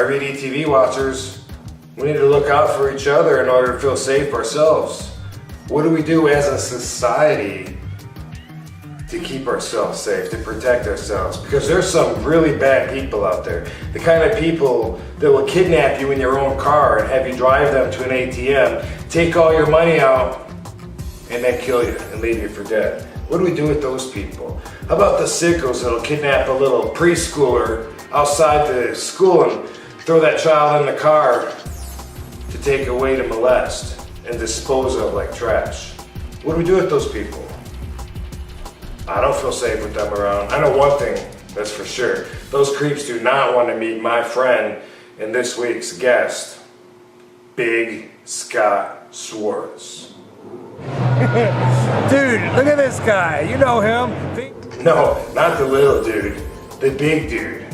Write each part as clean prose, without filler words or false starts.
RVDTV watchers, we need to look out for each other in order to feel safe ourselves. What do we do as a society to keep ourselves safe, to protect ourselves? Because there's some really bad people out there. The kind of people that will kidnap you in your own car and have you drive them to an ATM, take all your money out, and then kill you and leave you for dead. What do we do with those people? How about the sickos that'll kidnap a little preschooler outside the school and throw that child in the car to take away to molest and dispose of like trash? What do we do with those people? I don't feel safe with them around. I know one thing, that's for sure. Those creeps do not want to meet my friend and this week's guest, Big Scott Schwartz. Dude, look at this guy. You know him. No, not the little dude, the big dude.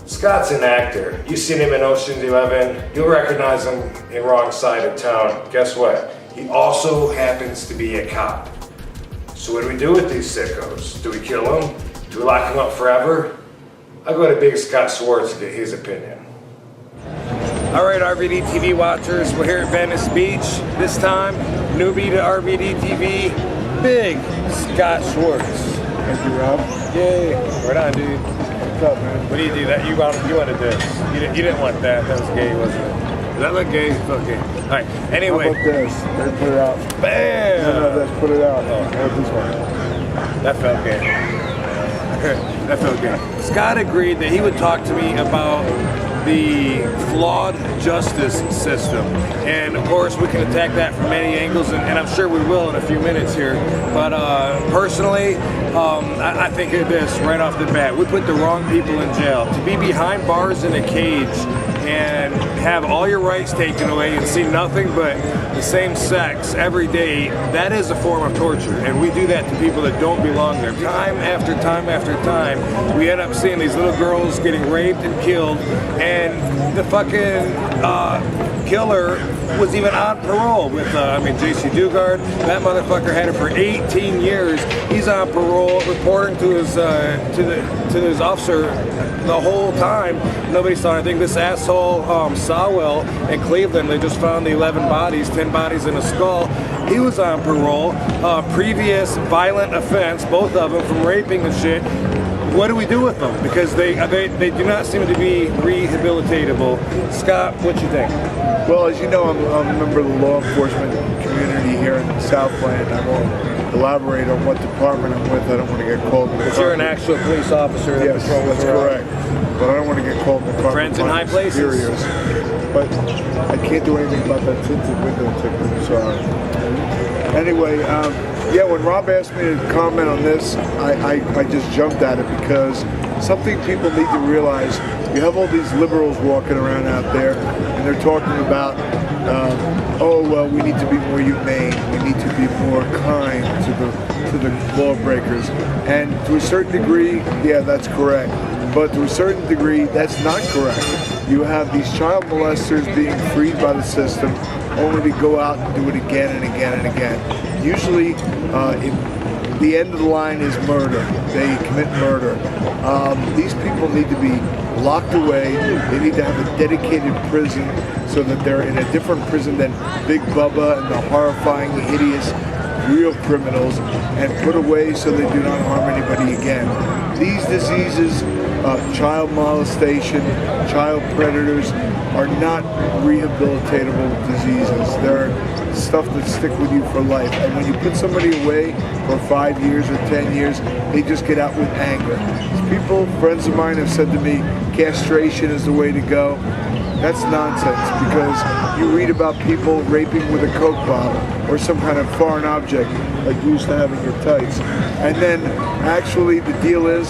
Scott's an actor. You've seen him in Ocean's 11. You'll recognize him in Wrong Side of Town. Guess what? He also happens to be a cop. So what do we do with these sickos? Do we kill them? Do we lock them up forever? I'll go to Big Scott Schwartz to get his opinion. All right, RVDTV watchers, we're here at Venice Beach. This time, newbie to RVDTV, Big Scott Schwartz. Thank you, Rob. Yay. Right on, dude. What's up, man? What do you do? You wanted this. You didn't want that. That was gay, wasn't it? Does that look gay? It felt gay. All right, anyway. How about this? Let's put it out. Bam! No, let's put it out. Oh. This one. That felt gay. That felt good. Scott agreed that he would talk to me about the flawed justice system. And of course, we can attack that from many angles, and I'm sure we will in a few minutes here. But personally, I think of this right off the bat. We put the wrong people in jail. To be behind bars in a cage and have all your rights taken away and see nothing but the same sex every day, that is a form of torture. And we do that to people that don't belong there. Time after time after time, we end up seeing these little girls getting raped and killed, and the fucking killer was even on parole with, J.C. Dugard. That motherfucker had it for 18 years. He's on parole, reporting to his officer the whole time. Nobody saw anything. This asshole Sawell in Cleveland, they just found the 11 bodies, 10 bodies in a skull. He was on parole. Previous violent offense, both of them, from raping and shit. What do we do with them? Because they do not seem to be rehabilitatable. Scott, what you think? Well, as you know, I'm a member of the law enforcement community here in Southland. I won't elaborate on what department I'm with. I don't want to get called. But you're an actual police officer. Yes, that's correct. But I don't want to get called in the friends in high places. But I can't do anything about that tinted window ticket. Sorry. Anyway, yeah, when Rob asked me to comment on this, I just jumped at it because something people need to realize. You have all these liberals walking around out there, and they're talking about, oh well, we need to be more humane, we need to be more kind to the lawbreakers, and to a certain degree, yeah, that's correct. But to a certain degree, that's not correct. You have these child molesters being freed by the system, only to go out and do it again and again and again. Usually, the end of the line is murder. They commit murder. These people need to be locked away. They need to have a dedicated prison so that they're in a different prison than Big Bubba and the horrifying, hideous, real criminals, and put away so they do not harm anybody again. These diseases, child molestation, child predators, are not rehabilitatable diseases. They're stuff that stick with you for life. And when you put somebody away for 5 years or 10 years, they just get out with anger. People, friends of mine, have said to me, castration is the way to go. That's nonsense, because you read about people raping with a Coke bottle or some kind of foreign object like you used to have in your tights. And then actually the deal is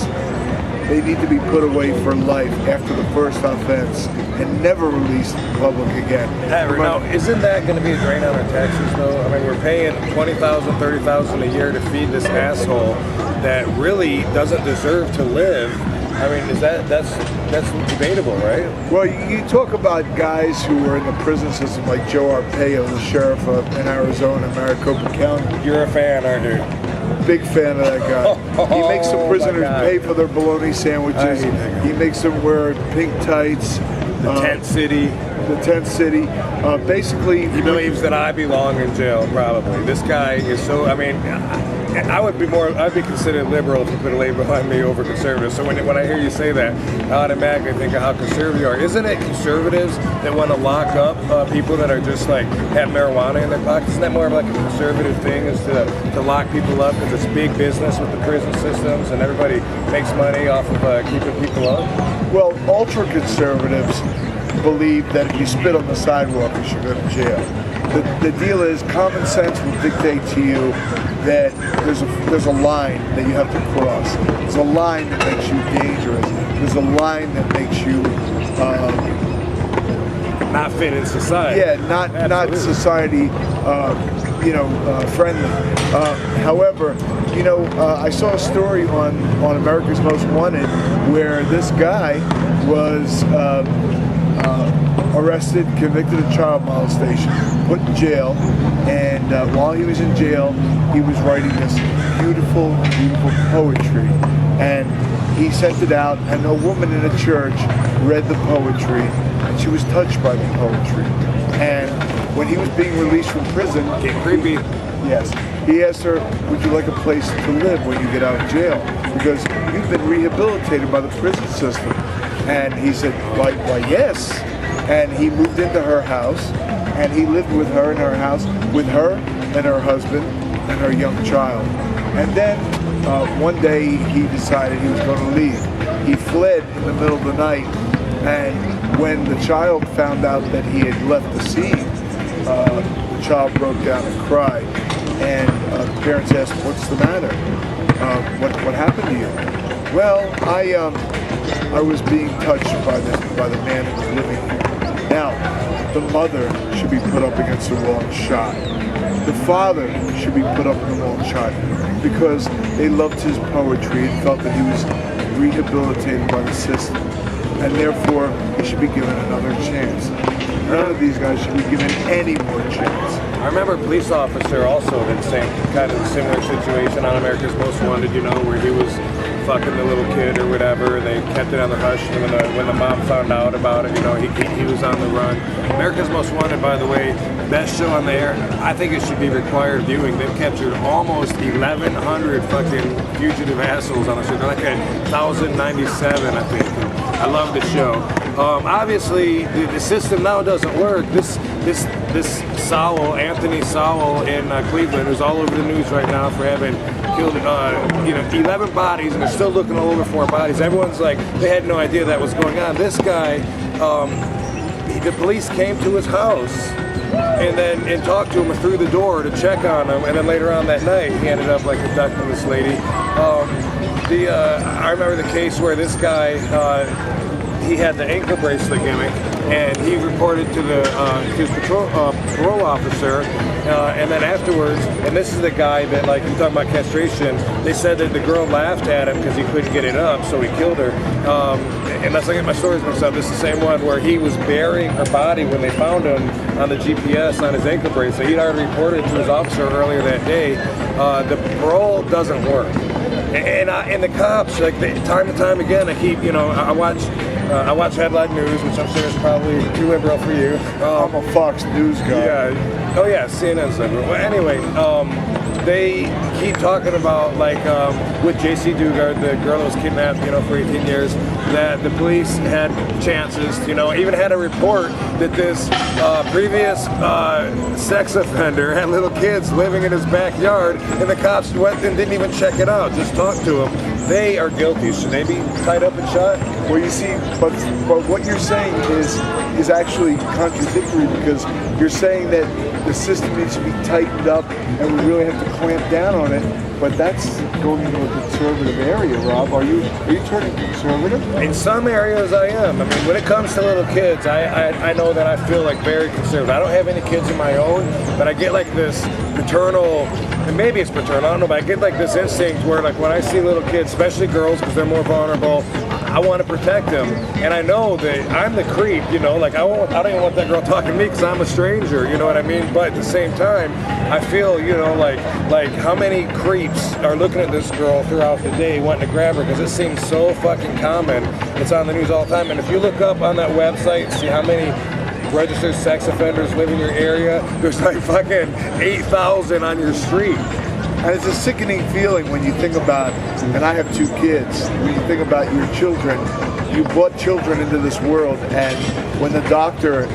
they need to be put away for life after the first offense and never released in public again. Now, isn't that going to be a drain on our taxes, though? I mean, we're paying $20,000, $30,000 a year to feed this asshole that really doesn't deserve to live. I mean, that's debatable, right? Well, you talk about guys who are in the prison system like Joe Arpaio, the sheriff in Arizona, Maricopa County. You're a fan, aren't you? Big fan of that guy. He makes the prisoners pay for their bologna sandwiches. He makes them wear pink tights. The tent city. The tent city. Basically, he believes that I belong in jail. Probably. This guy is so. I mean, I'd be considered liberal if you put a label on me over conservative. So when I hear you say that, I automatically think of how conservative you are. Isn't it conservatives that want to lock up people that are just like have marijuana in their pockets? Isn't that more of like a conservative thing, is to lock people up because it's big business with the prison systems and everybody makes money off of keeping people up? Well, ultra conservatives believe that if you spit on the sidewalk, you should go to jail. The deal is, common sense will dictate to you that there's a line that you have to cross. There's a line that makes you dangerous. There's a line that makes you not fit in society. Yeah, not society, friendly. However, I saw a story on America's Most Wanted where this guy was arrested, convicted of child molestation, put in jail, and while he was in jail, he was writing this beautiful, beautiful poetry. And he sent it out, and a woman in a church read the poetry, and she was touched by the poetry. And when he was being released from prison, get creepy. Yes, he asked her, "Would you like a place to live when you get out of jail? Because you've been rehabilitated by the prison system." And he said, why yes. And he moved into her house, and he lived with her in her house, with her and her husband and her young child. And then one day he decided he was going to leave. He fled in the middle of the night, and when the child found out that he had left the scene, the child broke down and cried. And the parents asked, "What's the matter? What happened to you?" "Well, I was being touched by the man who was living here." Now, the mother should be put up against the wall and shot. The father should be put up on the wall and shot because they loved his poetry and felt that he was rehabilitated by the system. And therefore, he should be given another chance. None of these guys should be given any more chance. I remember a police officer also in the same kind of similar situation on America's Most Wanted, where he was fucking the little kid or whatever, and they kept it on the hush. And when the mom found out about it, he was on the run. America's Most Wanted, by the way, best show on the air. I think it should be required viewing. They've captured almost 1,100 fucking fugitive assholes on the show. They're like 1,097, I think. I love the show. Obviously, the system now doesn't work. This Sowell, Anthony Sowell in Cleveland, who's all over the news right now for having killed 11 bodies, and they're still looking all over for more bodies. Everyone's like, they had no idea that was going on. This guy, the police came to his house and talked to him through the door to check on him, and then later on that night, he ended up like abducting this lady. I remember the case where this guy, he had the ankle bracelet gimmick, and he reported to his parole officer, and then afterwards, and this is the guy that, like, you're talking about castration, they said that the girl laughed at him because he couldn't get it up, so he killed her. And that's, I get my stories mixed up. This is the same one where he was burying her body when they found him on the GPS on his ankle bracelet. He'd already reported to his officer earlier that day. The parole doesn't work. And the cops, like, time and time again, I watch headline news, which I'm sure is probably too liberal for you. I'm a Fox News guy. Yeah. Oh yeah, CNN's liberal. Well, anyway, they keep talking about, like, with J.C. Dugard, the girl that was kidnapped, for 18 years, that the police had chances, even had a report that this previous sex offender had little kids living in his backyard, and the cops went and didn't even check it out, just talked to him. They are guilty. Should they be tied up and shot? Well, you see, but what you're saying is actually contradictory, because you're saying that the system needs to be tightened up and we really have to clamp down on it. But that's going into a conservative area, Rob. Are you turning conservative? In some areas, I am. I mean, when it comes to little kids, I know that I feel like very conservative. I don't have any kids of my own, but I get like this paternal, and maybe it's paternal, I don't know, but I get like this instinct where, like, when I see little kids, especially girls, because they're more vulnerable, I want to protect them, and I know that I'm the creep, you know, like I don't even want that girl talking to me because I'm a stranger, you know what I mean? But at the same time, I feel, you know, like how many creeps are looking at this girl throughout the day wanting to grab her, because it seems so fucking common. It's on the news all the time, and if you look up on that website and see how many registered sex offenders live in your area, there's like fucking 8,000 on your street. And it's a sickening feeling when you think about, and I have 2 kids, when you think about your children, you brought children into this world, and when the doctor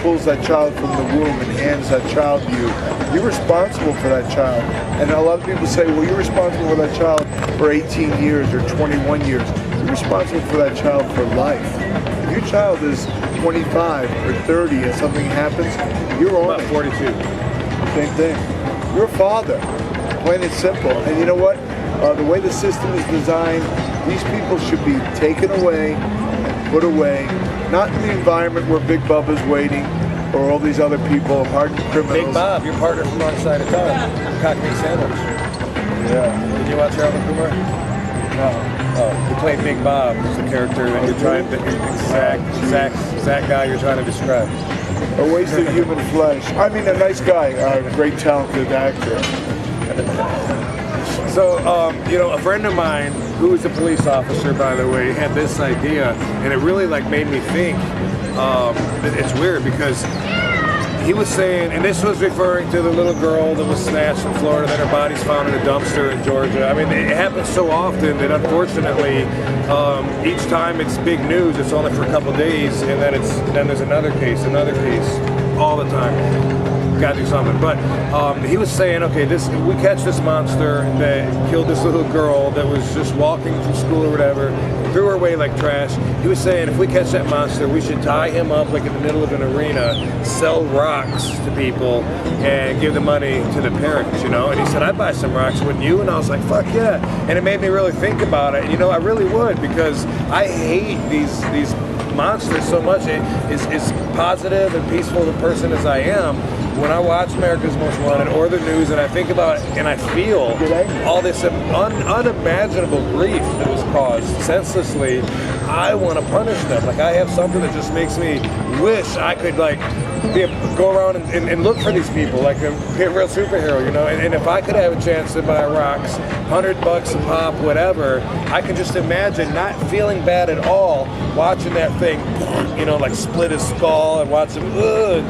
pulls that child from the womb and hands that child to you, you're responsible for that child. And a lot of people say, well, you're responsible for that child for 18 years or 21 years. You're responsible for that child for life. If your child is 25 or 30 and something happens, you're on About 42. Same thing. You're a father. Plain and simple. And you know what? The way the system is designed, these people should be taken away and put away, not in the environment where Big Bubba's waiting or all these other people, hardened criminals. Big Bob, your partner from our side of town, Cockney Sandwich. Yeah. Did you watch Harold and Kumar? No. Oh, he played Big Bob, who's the character that you're trying to, exact guy you're trying to describe. A waste of human flesh. I mean, a nice guy, a great talented actor. So, you know, a friend of mine who is a police officer, by the way, had this idea, and it really like made me think. It's weird because he was saying, and this was referring to the little girl that was snatched in Florida, that her body's found in a dumpster in Georgia. I mean, it happens so often that unfortunately, each time it's big news, it's only for a couple days, and then there's another case, all the time. Gotta do something. But he was saying, okay, we catch this monster that killed this little girl that was just walking from school or whatever, threw her away like trash. He was saying, if we catch that monster, we should tie him up like in the middle of an arena, sell rocks to people, and give the money to the parents, you know? And he said, I'd buy some rocks, wouldn't you? And I was like, fuck yeah. And it made me really think about it. You know, I really would, because I hate these monsters so much. It's positive and peaceful a person as I am. When I watch America's Most Wanted or the news, and I think about and I feel all this unimaginable grief that was caused senselessly, I want to punish them. Like, I have something that just makes me wish I could like go around and look for these people, like a real superhero, you know. And if I could have a chance to buy rocks, $100 a pop, whatever, I could just imagine not feeling bad at all watching that thing, you know, like split his skull and watch him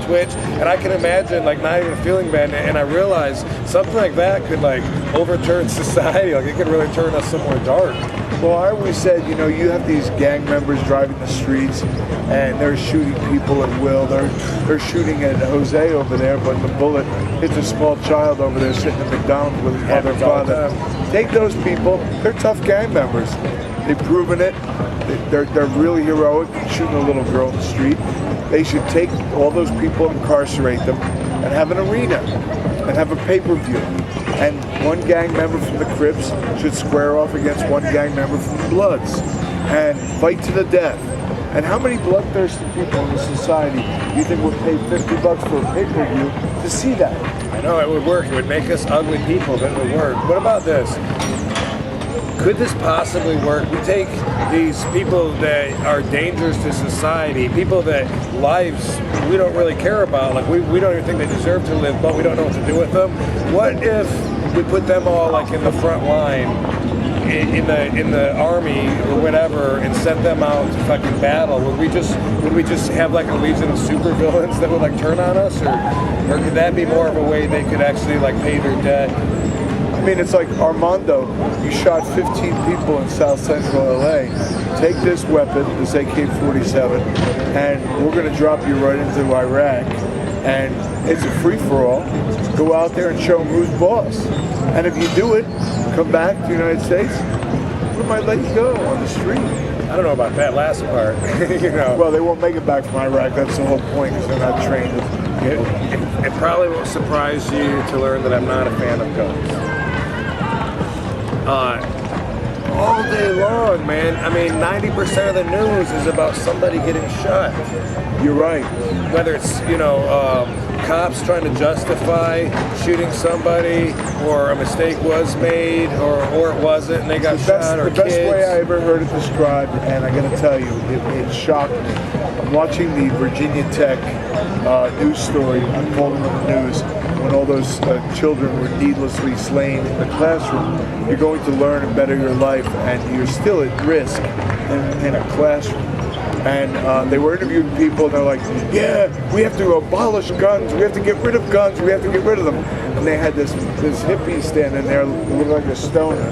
twitch, and I can imagine like not even feeling bad. And I realize something like that could like overturn society. Like, it could really turn us somewhere dark. Well, I always said, you know, you have these gang members driving the streets, and they're shooting people at will. They're shooting at Jose over there, but the bullet hits a small child over there sitting at McDonald's with his mother and father. Take those people. They're tough gang members. They've proven it. They're really heroic, shooting a little girl in the street. They should take all those people, incarcerate them, and have an arena, and have a pay-per-view. And one gang member from the Crips should square off against one gang member from the Bloods, and fight to the death. And how many bloodthirsty people in this society do you think would pay $50 for a pay-per-view to see that? I know it would work. It would make us ugly people, but it would work. What about this? Could this possibly work? We take these people that are dangerous to society, people that lives we don't really care about, like we don't even think they deserve to live, but we don't know what to do with them. What if we put them all like in the front line, in the army or whatever, and sent them out to fucking battle? Would we just have like a legion of supervillains that would like turn on us, or could that be more of a way they could actually like pay their debt? I mean, it's like Armando, you shot 15 people in South Central LA. Take this weapon, this AK-47, and we're going to drop you right into Iraq. And it's a free-for-all. Go out there and show them who's boss. And if you do it, come back to the United States, we might let you go on the street. I don't know about that last part, you know. Well, they won't make it back from Iraq. That's the whole point, because they're not trained. It probably won't surprise you to learn that I'm not a fan of guns. All day long, man. I mean, 90% of the news is about somebody getting shot. You're right. Whether it's, you know, cops trying to justify shooting somebody, or a mistake was made, or it wasn't, and they got shot, or The best kids. way I ever heard it described, and I got to tell you, it shocked me. I'm watching the Virginia Tech news story unfolding on the news when all those children were needlessly slain in the classroom. You're going to learn and better your life, and you're still at risk in a classroom. And they were interviewing people, and they're like, yeah, we have to abolish guns, we have to get rid of guns, we have to get rid of them. And they had this hippie standing there, looking like a stoner.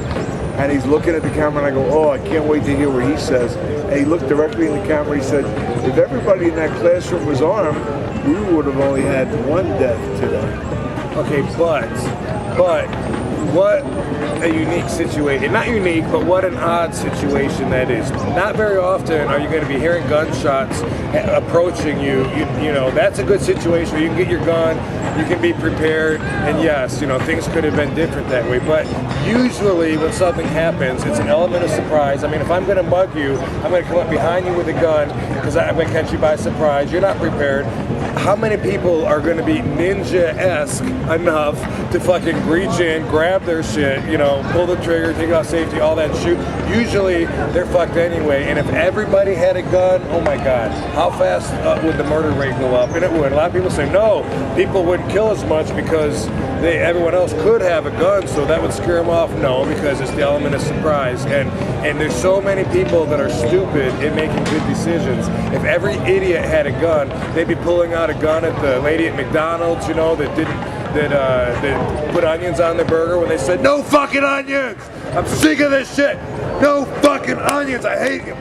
And he's looking at the camera, and I go, oh, I can't wait to hear what he says. And he looked directly in the camera, he said, if everybody in that classroom was armed, we would have only had one death today. Okay, but what a unique situation. Not unique, but what an odd situation that is. Not very often are you going to be hearing gunshots approaching you. You know, that's a good situation where you can get your gun, you can be prepared, and yes, you know, things could have been different that way. But usually when something happens, it's an element of surprise. I mean, if I'm going to mug you, I'm going to come up behind you with a gun because I'm going to catch you by surprise. You're not prepared. How many people are going to be ninja-esque enough to fucking reach in, grab their shit, you know, pull the trigger, take off safety, all that shoot? Usually they're fucked anyway. And if everybody had a gun, oh my God, how fast would the murder rate go up? And it would. A lot of people say no, people wouldn't kill as much because everyone else could have a gun, so that would scare them off. No, because it's the element of surprise. And there's so many people that are stupid in making good decisions. If every idiot had a gun, they'd be pulling out a gun at the lady at McDonald's, you know, that put onions on their burger when they said, no fucking onions! I'm sick of this shit! No fucking onions! I hate you!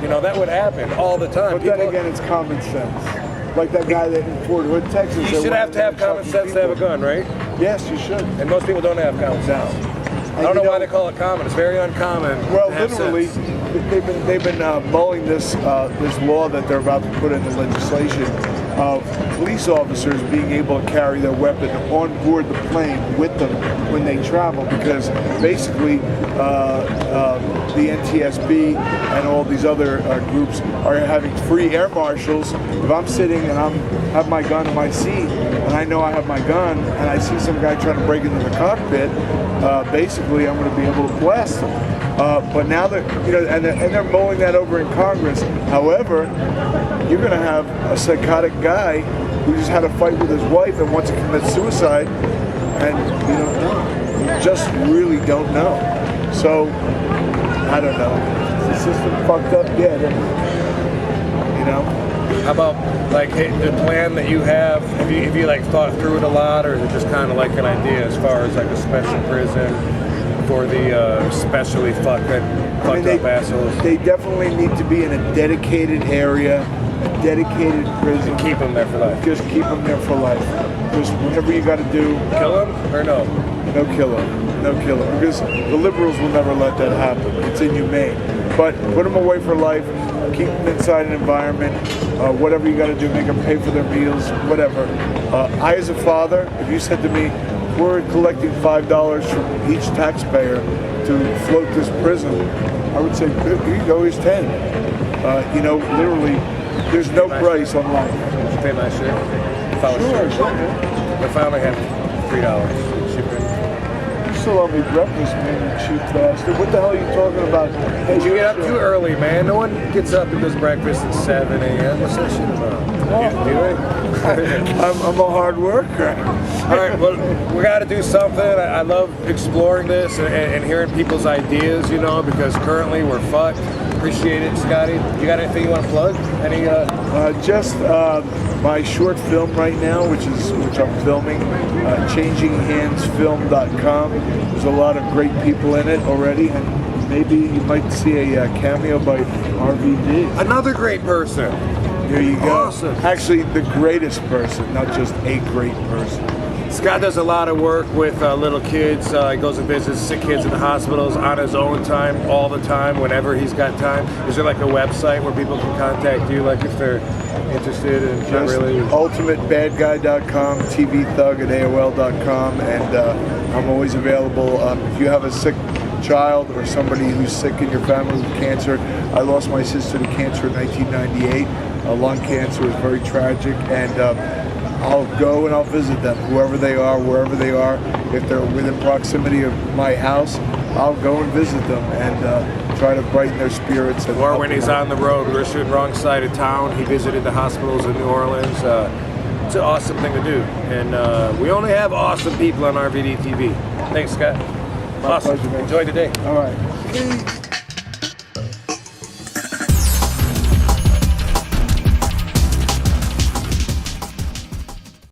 You know, that would happen all the time. But then again, it's common sense. Like that guy that in Fort Hood, Texas. You should have to have common sense to have a gun, right? Yes, you should. And most people don't have common sense. I don't know why they call it common. It's very uncommon. Well, to have literally, sense. they've been mulling this law that they're about to put into legislation of police officers being able to carry their weapon on board the plane with them when they travel, because basically the NTSB and all these other groups are having free air marshals. If I'm sitting and have my gun in my seat and I know I have my gun and I see some guy trying to break into the cockpit, basically I'm going to be able to blast them. But now they're, you know, and they're mulling that over in Congress. However, you're going to have a psychotic guy who just had a fight with his wife and wants to commit suicide, and you don't know. You just really don't know. So, I don't know. Is the system fucked up? Yeah, you know. How about like the plan that you have? Have you like thought through it a lot, or is it just kind of like an idea as far as like a special prison for the especially fucked up assholes? They definitely need to be in a dedicated area, a dedicated prison. Keep them there for life. Just keep them there for life. Just whatever you got to do. Kill them or no? No kill them. No kill them. Because the liberals will never let that happen. It's inhumane. But put them away for life. Keep them inside an environment. Whatever you got to do, make them pay for their meals, whatever. I, as a father, if you said to me, we're collecting $5 from each taxpayer to float this prison, I would say, here you go, here's 10. You know, literally, there's no price on life. Did you pay my share? If I was Sure. If I only had $3, shipping. You still owe me breakfast, man, you cheap bastard. What the hell are you talking about? Hey, You get up too early, man. No one gets up and does breakfast at 7 a.m. What's that shit about? Do they? I'm a hard worker. All right, well, we got to do something. I love exploring this and hearing people's ideas, you know, because currently we're fucked. Appreciate it, Scotty. You got anything you want to plug? Any? Just my short film right now, which I'm filming, changinghandsfilm.com. There's a lot of great people in it already, and maybe you might see a cameo by RVD. Another great person. There you go. Awesome. Actually, the greatest person, not just a great person. Scott does a lot of work with little kids. He goes and visits sick kids in the hospitals on his own time, all the time, whenever he's got time. Is there like a website where people can contact you, like if they're interested in not really? ultimatebadguy.com, tvthug@aol.com, and I'm always available. If you have a sick child or somebody who's sick in your family with cancer, I lost my sister to cancer in 1998. Lung cancer was very tragic, and I'll go and I'll visit them, whoever they are, wherever they are. If they're within proximity of my house, I'll go and visit them and try to brighten their spirits. And Or when he's on the road, we were shooting wrong side of town. He visited the hospitals in New Orleans. It's an awesome thing to do. And we only have awesome people on RVDTV. Thanks, Scott. My Awesome. pleasure, man. Enjoy the day. All right.